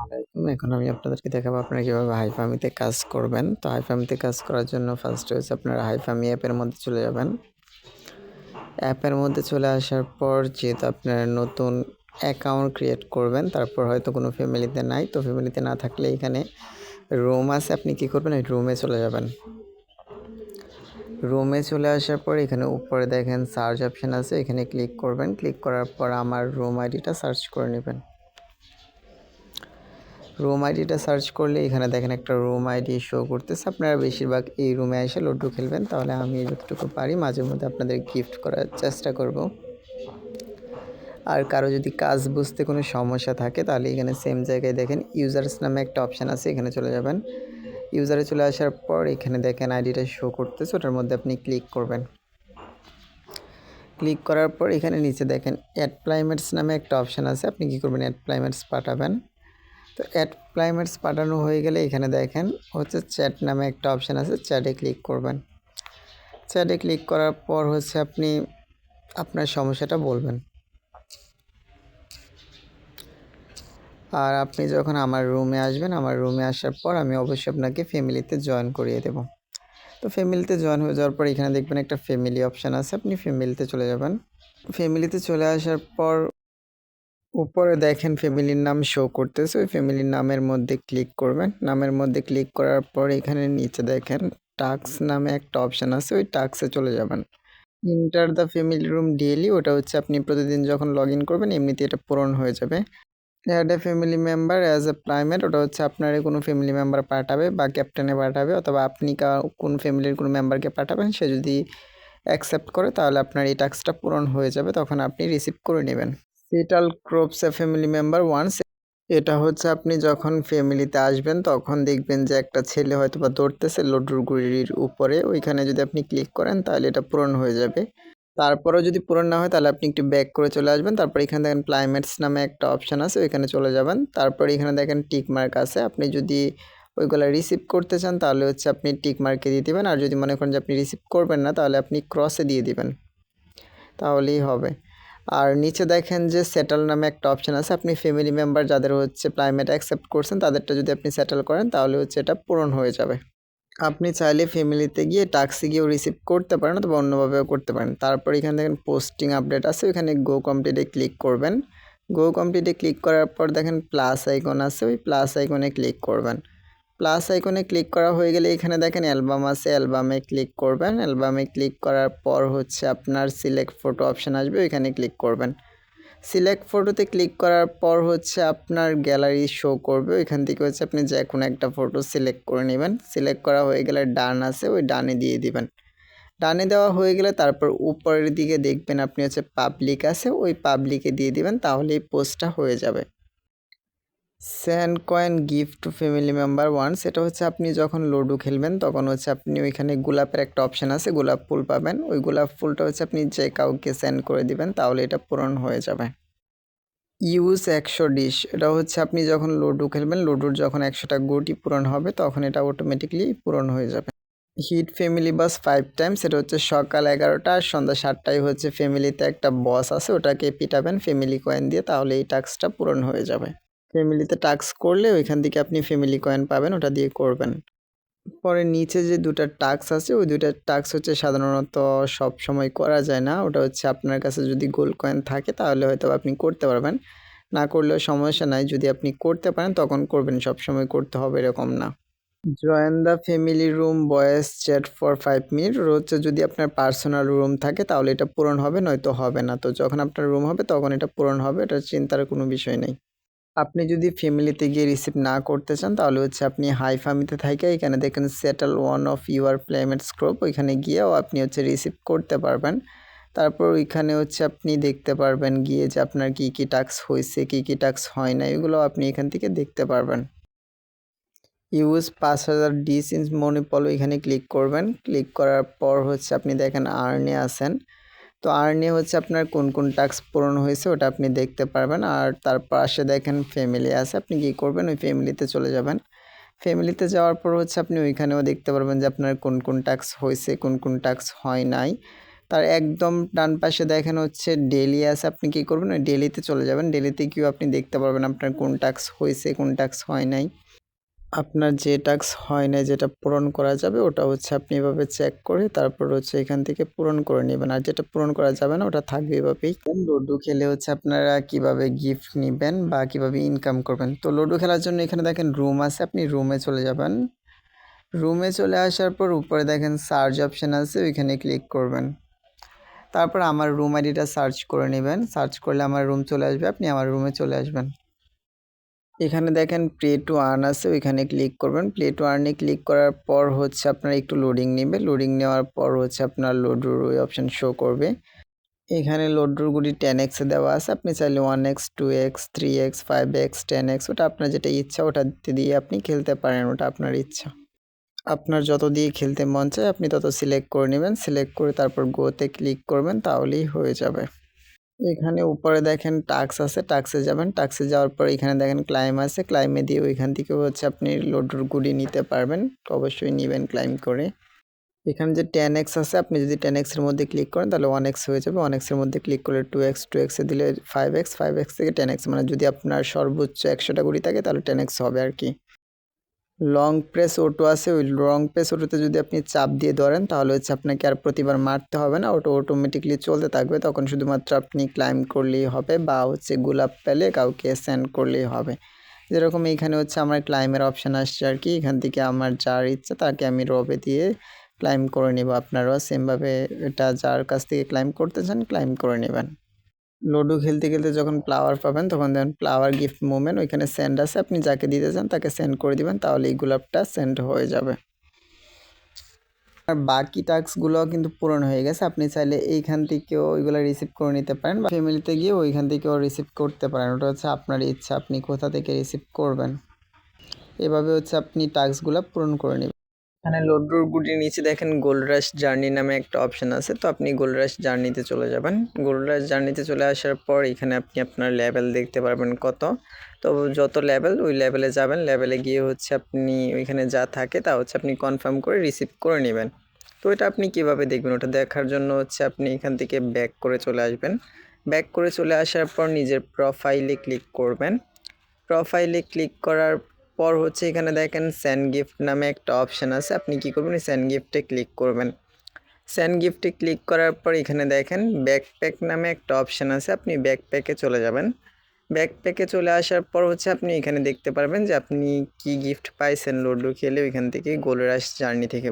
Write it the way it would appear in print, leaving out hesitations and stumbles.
আলাইকুম। এখন আমি আপনাদেরকে দেখাবো আপনারা কিভাবে হাইফামিতে কাজ করবেন। তো হাইফামিতে কাজ করার জন্য ফার্স্টে হচ্ছে আপনারা হাইফামি অ্যাপের মধ্যে চলে যাবেন। অ্যাপের মধ্যে চলে আসার পর যেহেতু আপনারা নতুন অ্যাকাউন্ট ক্রিয়েট করবেন, তারপর হয়তো কোনো ফ্যামিলিতে নাই, তো ফ্যামিলিতে না থাকলে এখানে রুম আছে, আপনি কী করবেন এই রুমে চলে যাবেন। রুমে চলে আসার পর এখানে উপরে দেখেন সার্চ অপশান আছে, এখানে ক্লিক করবেন। ক্লিক করার পর আমার রুম আইডিটা সার্চ করে নেবেন। রুম আইডিটা সার্চ করলে এখানে দেখেন একটা রুম আইডি শো করতেছে। আপনারা বেশিরভাগ এই রুমে এসে লুডো খেলবেন, তাহলে আমি যতটুকু পারি মাঝে মধ্যে আপনাদের গিফট করার চেষ্টা করব। আর কারো যদি কাজ বুঝতে কোনো সমস্যা থাকে তাহলে এখানে সেম জায়গায় দেখেন ইউজার্স নামে একটা অপশান আছে, এখানে চলে যাবেন। ইউজারে চলে আসার পর এখানে দেখেন আইডিটা শো করতেছে, ওটার মধ্যে আপনি ক্লিক করবেন। ক্লিক করার পর এখানে নিচে দেখেন অ্যাড প্লাইমেটস নামে একটা অপশান আছে, আপনি কী করবেন অ্যাড প্লাইমেটস পাঠাবেন। তো অ্যাড প্লাইমেটস পাঠানো হয়ে গেলে এখানে দেখেন হচ্ছে চ্যাট নামে একটা অপশান আছে, চ্যাটে ক্লিক করবেন। চ্যাটে ক্লিক করার পর হচ্ছে আপনি আপনার সমস্যাটা বলবেন। আর আপনি যখন আমার রুমে আসবেন, আমার রুমে আসার পর আমি অবশ্যই আপনাকে ফ্যামিলিতে জয়েন করিয়ে দেব। তো ফ্যামিলিতে জয়েন হয়ে যাওয়ার পর এখানে দেখবেন একটা ফ্যামিলি অপশান আছে, আপনি ফ্যামিলিতে চলে যাবেন। ফ্যামিলিতে চলে আসার পর উপরে দেখেন ফ্যামিলির নাম শো করতেছে, ওই ফ্যামিলির নামের মধ্যে ক্লিক করবেন। নামের মধ্যে ক্লিক করার পর এখানে নিচে দেখেন টাস্ক নামে একটা অপশান আছে, ওই টাস্কে চলে যাবেন। Enter the family room daily, ওটা হচ্ছে আপনি প্রতিদিন যখন লগ ইন করবেন এমনিতে এটা পূরণ হয়ে যাবে। Add a family member as a primate, ওটা হচ্ছে আপনারই কোনো ফ্যামিলি মেম্বার পাঠাবে বা ক্যাপ্টেনে পাঠাবে, অথবা আপনি কোন ফ্যামিলির কোনো মেম্বারকে পাঠাবেন, সে যদি অ্যাকসেপ্ট করে তাহলে আপনার এই টাস্কটা পূরণ হয়ে যাবে, তখন আপনি রিসিভ করে নেবেন। সেটাল ক্রপস এ ফ্যামিলি মেম্বার ওয়ান্স, এটা হচ্ছে আপনি যখন ফ্যামিলিতে আসবেন তখন দেখবেন যে একটা ছেলে হয়তো বা দৌড়তেছে লুডুর গুড়ির উপরে, ওইখানে যদি আপনি ক্লিক করেন তাহলে এটা পূরণ হয়ে যাবে। তারপরেও যদি পূরণ না হয় তাহলে আপনি একটু ব্যাক করে চলে আসবেন। তারপর এখানে দেখেন প্লাইমেটস নামে একটা অপশান আছে, ওইখানে চলে যাবেন। তারপরে এখানে দেখেন টিক মার্ক আছে, আপনি যদি ওইগুলো রিসিভ করতে চান তাহলে হচ্ছে আপনি টিক মার্কে দিয়ে দেবেন, আর যদি মনে করেন যে আপনি রিসিভ করবেন না তাহলে আপনি ক্রসে দিয়ে দিবেন, তাহলেই হবে। আর নিচে দেখেন যে সেটেল নামে একটা অপশান আছে, আপনি ফ্যামিলি মেম্বার যাদের হচ্ছে প্রাইমেট অ্যাকসেপ্ট করছেন তাদেরটা যদি আপনি সেটেল করেন তাহলে হচ্ছে এটা পূরণ হয়ে যাবে। আপনি চাইলে ফ্যামিলিতে গিয়ে টাস্কে গিয়েও রিসিভ করতে পারেন অথবা অন্যভাবেও করতে পারেন। তারপর এখানে দেখেন পোস্টিং আপডেট আছে, ওইখানে গো কমপ্লিটে ক্লিক করবেন। গো কমপ্লিটে ক্লিক করার পর দেখেন প্লাস আইকন আছে, ওই প্লাস আইকনে ক্লিক করবেন। প্লাস আইকনে ক্লিক করা হয়ে গেলে এখানে দেখেন অ্যালবাম আছে, অ্যালবামে ক্লিক করবেন। অ্যালবামে ক্লিক করার পর হচ্ছে আপনার সিলেক্ট ফটো অপশান আসবে, ওইখানে ক্লিক করবেন। সিলেক্ট ফটোতে ক্লিক করার পর হচ্ছে আপনার গ্যালারি শো করবে, ওইখান থেকে হচ্ছে আপনি যে কোনো একটা ফটো সিলেক্ট করে নেবেন। সিলেক্ট করা হয়ে গেলে ডান আছে, ওই ডানে দিয়ে দিবেন। ডানে দেওয়া হয়ে গেলে তারপর উপরের দিকে দেখবেন আপনি হচ্ছে পাবলিক আছে, ওই পাবলিকে দিয়ে দিবেন, তাহলে এই পোস্টটা হয়ে যাবে। Send coin gift to family member once, এটা হচ্ছে আপনি যখন লুডো খেলবেন তখন হচ্ছে আপনি ওইখানে গোলাপের একটা অপশান আছে, গোলাপ ফুল পাবেন, ওই গোলাপ ফুলটা হচ্ছে আপনি যে কাউকে সেন্ড করে দিবেন, তাহলে এটা পূরণ হয়ে যাবে। ইউজ 100 ডিশ, এটা হচ্ছে আপনি যখন লুডো খেলবেন, লুডোর যখন 100টা গুটি পূরণ হবে তখন এটা অটোমেটিকলি পূরণ হয়ে যাবে। হিট ফ্যামিলি বাস 5 টাইমস, এটা হচ্ছে সকাল 11টা আর সন্ধ্যা 7টায় হচ্ছে ফ্যামিলিতে একটা বস আছে, ওটাকে পিটাবেন ফ্যামিলি কয়েন দিয়ে, তাহলে এই টাস্কটা পূরণ হয়ে যাবে। ফ্যামিলিতে টাস্ক করলে ওইখান থেকে আপনি ফ্যামিলি কয়েন পাবেন, ওটা দিয়ে করবেন। পরে নিচে যে দুটা টাস্ক আছে, ওই দুটা টাস্ক হচ্ছে সাধারণত সব সময় করা যায় না, ওটা হচ্ছে আপনার কাছে যদি গোল্ড কয়েন থাকে তাহলে হয়তো আপনি করতে পারবেন, না করলেও সমস্যা নাই, যদি আপনি করতে পারেন তখন করবেন, সব সময় করতে হবে এরকম না। Join the family room voice chat for 5 minute, হচ্ছে যদি আপনার পার্সোনাল রুম থাকে তাহলে এটা পূরণ হবে, নয়তো হবে না। তো যখন আপনার রুম হবে তখন এটা পূরণ হবে, এটা চিন্তার কোনো বিষয় নেই। আপনি যদি ফ্যামিলিতে গিয়ে রিসিভ না করতে চান তাহলে হচ্ছে আপনি হাইফামিতে থাইকা এখানে দেখেন settle one of your placements group, ওইখানে গিয়েও আপনি হচ্ছে রিসিভ করতে পারবেন। তারপর ওইখানে হচ্ছে আপনি দেখতে পারবেন গিয়ে যে আপনার কী কী টাস্ক হয়েছে, কী কী টাস্ক হয় না, এগুলো আপনি এখান থেকে দেখতে পারবেন। ইউজ 5000 ডিস ইন মনিপল, এখানে ক্লিক করবেন। ক্লিক করার পর হচ্ছে আপনি দেখেন আর্নে আছেন, তো আর্নে হচ্ছে আপনার কোন কোন টাস্ক পূরণ হয়েছে ওটা আপনি দেখতে পারবেন। আর তার পাশে দেখেন ফ্যামিলি আছে, আপনি কী করবেন ওই ফ্যামিলিতে চলে যাবেন। ফ্যামিলিতে যাওয়ার পর হচ্ছে আপনি ওইখানেও দেখতে পারবেন যে আপনার কোন কোন টাস্ক হয়েছে, কোন কোন টাস্ক হয় নাই। তার একদম ডান পাশে দেখেন হচ্ছে ডেইলি আছে, আপনি কী করবেন ওই ডেইলিতে চলে যাবেন। ডেইলিতে গিয়েও আপনি দেখতে পারবেন আপনার কোন টাস্ক হয়েছে, কোন টাস্ক হয় নাই। আপনার যে টাস্ক হয় নাই, যেটা পূরণ করা যাবে ওটা হচ্ছে আপনি এভাবে চেক করে তারপর হচ্ছে এখান থেকে পূরণ করে নেবেন। আর যেটা পূরণ করা যাবে না ওটা থাকবে এভাবেই। লুডো খেলে হচ্ছে আপনারা কিভাবে গিফট নিবেন বা কিভাবে ইনকাম করবেন। তো লুডো খেলার জন্য এখানে দেখেন রুম আছে, আপনি রুমে চলে যাবেন। রুমে চলে আসার পর উপরে দেখেন সার্চ অপশান আছে, ওইখানে ক্লিক করবেন। তারপর আমার রুম আইডিটা সার্চ করে নেবেন। সার্চ করলে আমার রুম চলে আসবে, আপনি আমার রুমে চলে আসবেন। এখানে দেখেন প্লে টু আর্ন আছে, ওইখানে ক্লিক করবেন। প্লে টু আর্নে ক্লিক করার পর হচ্ছে আপনার একটু লোডিং নেবে। লোডিং নেওয়ার পর হচ্ছে আপনার লোডুর ওই অপশান শো করবে। এখানে লোডরগুলি 10x দেওয়া আছে, আপনি চাইলে 1x 2x 3x 5x 10x ওটা আপনার যেটা ইচ্ছা ওটা দিয়ে আপনি খেলতে পারেন, ওটা আপনার ইচ্ছা। আপনার যত দিয়ে খেলতে মন চায় আপনি তত সিলেক্ট করে নেবেন। সিলেক্ট করে তারপর গোতে ক্লিক করবেন, তাহলেই হয়ে যাবে। এখানে উপরে দেখেন টাস্ক আছে, টাস্কে যাবেন। টাস্কে যাওয়ার পর এখানে দেখেন ক্লাইম আছে, ক্লাইমে দিয়ে ওইখান থেকে হচ্ছে আপনি লোডর গুডি নিতে পারবেন। অবশ্যই নেবেন ক্লাইম করে। এখানে যে 10x আছে, আপনি যদি 10x এর মধ্যে ক্লিক করেন তাহলে 1x হয়ে যাবে। 1x এর মধ্যে ক্লিক করলে 2x, 2x এ দিলে 5x, 5x থেকে 10x, মানে যদি আপনার সর্বোচ্চ 100টা গুড়ি থাকে তাহলে 10x হবে আর কি। লং প্রেস অটো আছে, ওই লং প্রেস অটোতে যদি আপনি চাপ দিয়ে ধরেন তাহলে হচ্ছে আপনাকে আর প্রতিবার মারতে হবে না, ওটা অটোমেটিকলি চলতে থাকবে। তখন শুধুমাত্র আপনি ক্লাইম করলেই হবে বা হচ্ছে গোলাপ পেলে কাউকে সেন্ড করলেই হবে। যেরকম এইখানে হচ্ছে আমার ক্লাইমের অপশান আসছে আর কি, এখান থেকে আমার যার ইচ্ছা তাকে আমি রবে দিয়ে ক্লাইম করে নেব। আপনারাও সেমভাবে এটা যার কাছ থেকে ক্লাইম করতে চান ক্লাইম করে নেবেন। লুডো খেলতে খেলতে যখন ফ্লাওয়ার পাবেন তখন দেখেন ফ্লাওয়ার গিফট মুভমেন্ট, ওইখানে সেন্ড আছে, আপনি যাকে দিতে চান তাকে সেন্ড করে দিবেন, তাহলে এই গোলাপটা সেন্ড হয়ে যাবে। আর বাকি টাস্কগুলো কিন্তু পূরণ হয়ে গেছে, আপনি চাইলে এইখান থেকেও ওইগুলো রিসিভ করে নিতে পারেন বা ফ্যামিলিতে গিয়ে ওইখান থেকেও রিসিভ করতে পারেন, ওটা হচ্ছে আপনার ইচ্ছা আপনি কোথা থেকে রিসিভ করবেন। এভাবে হচ্ছে আপনি টাস্কগুলো পূরণ করে নেবেন। এখানে লোডর গুটির নিচে দেখেন গোল্ড রাশ জার্নি নামে একটা অপশান আছে, তো আপনি গোল্ড রাশ জার্নিতে চলে যাবেন। গোল্ড রাশ জার্নিতে চলে আসার পর এখানে আপনি আপনার লেভেল দেখতে পারবেন কত। তো যত লেভেল ওই লেভেলে যাবেন, লেভেলে গিয়ে হচ্ছে আপনি ওইখানে যা থাকে তা হচ্ছে আপনি কনফার্ম করে রিসিভ করে নেবেন। তো এটা আপনি কিভাবে দেখবেন, ওটা দেখার জন্য হচ্ছে আপনি এখান থেকে ব্যাক করে চলে আসবেন। ব্যাক করে চলে আসার পর নিজের প্রোফাইলে ক্লিক করবেন। প্রোফাইলে ক্লিক করার পর হচ্ছে এখানে দেখেন সেন্ড গিফট নামে একটা অপশান আছে, আপনি কি করবেন সেন্ড গিফটে ক্লিক করবেন। সেন্ড গিফটে ক্লিক করার পর এখানে দেখেন ব্যাকপ্যাক নামে একটা অপশান আছে, আপনি ব্যাকপ্যাকে চলে যাবেন। ব্যাকপ্যাকে চলে আসার পর হচ্ছে আপনি এখানে দেখতে পারবেন যে আপনি কি গিফট পাইছেন লুডো খেলে ওইখান থেকে গোল্ড রাশ জার্নি থেকে।